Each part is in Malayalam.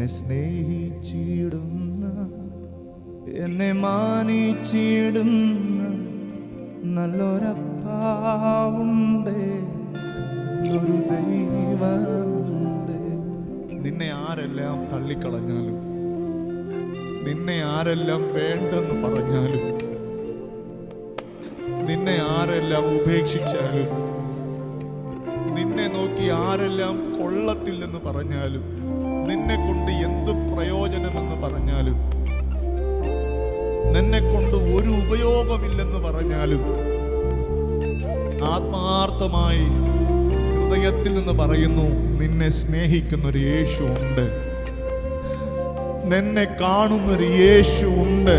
എന്നെ സ്നേഹിച്ചിടുന്ന, എന്നെ മാനിച്ചിടുന്ന നല്ലൊരപ്പാവുണ്ട്, നല്ലൊരു ദൈവമുണ്ട്. നിന്നെ ആരെല്ലാം തള്ളിക്കളഞ്ഞാലും, നിന്നെ ആരെല്ലാം വേണ്ടെന്ന് പറഞ്ഞാലും, നിന്നെ ആരെല്ലാം ഉപേക്ഷിച്ചാലും, നിന്നെ നോക്കി ആരെല്ലാം കൊള്ളത്തില്ലെന്ന് പറഞ്ഞാലും, നിന്നെ കൊണ്ട് എന്ത് പ്രയോജനമെന്ന് പറഞ്ഞാലും, നിന്നെ കൊണ്ട് ഒരു ഉപയോഗമില്ലെന്ന് പറഞ്ഞാലും, ആത്മാർത്ഥമായി ഹൃദയത്തിൽ നിന്ന് പറയുന്നു, നിന്നെ സ്നേഹിക്കുന്നൊരു യേശു ഉണ്ട്, നിന്നെ കാണുന്നൊരു യേശു ഉണ്ട്,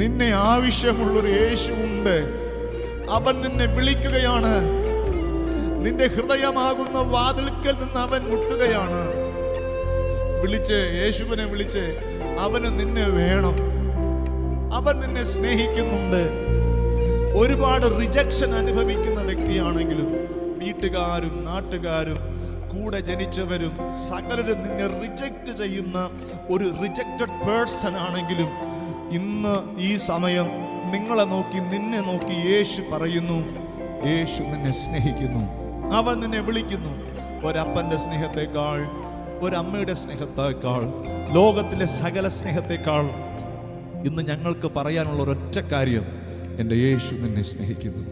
നിന്നെ ആവശ്യമുള്ളൊരു യേശു ഉണ്ട്. അവൻ നിന്നെ വിളിക്കുകയാണ്. നിന്റെ ഹൃദയമാകുന്ന വാതിൽക്കൽ നിന്ന് അവൻ മുട്ടുകയാണ്. വിളിച്ച്, യേശുവിനെ വിളിച്ച്, അവന് നിന്നെ വേണം. അവൻ നിന്നെ സ്നേഹിക്കുന്നുണ്ട്. ഒരുപാട് റിജക്ഷൻ അനുഭവിക്കുന്ന വ്യക്തിയാണെങ്കിലും, വീട്ടുകാരും നാട്ടുകാരും കൂടെ ജനിച്ചവരും സകലരും നിന്നെ റിജക്റ്റ് ചെയ്യുന്ന ഒരു റിജക്റ്റഡ് പേഴ്സൺ ആണെങ്കിലും, ഇന്ന് ഈ സമയം നിങ്ങളെ നോക്കി, നിന്നെ നോക്കി യേശു പറയുന്നു, യേശു നിന്നെ സ്നേഹിക്കുന്നു. അവൻ നിന്നെ വിളിക്കുന്നു. ഒരപ്പൻ്റെ സ്നേഹത്തെക്കാൾ, ഒരമ്മയുടെ സ്നേഹത്തേക്കാൾ, ലോകത്തിലെ സകല സ്നേഹത്തെക്കാൾ ഇന്ന് ഞങ്ങൾക്ക് പറയാനുള്ള ഒരൊറ്റ കാര്യം, എൻ്റെ യേശു നിന്നെ സ്നേഹിക്കുന്നു.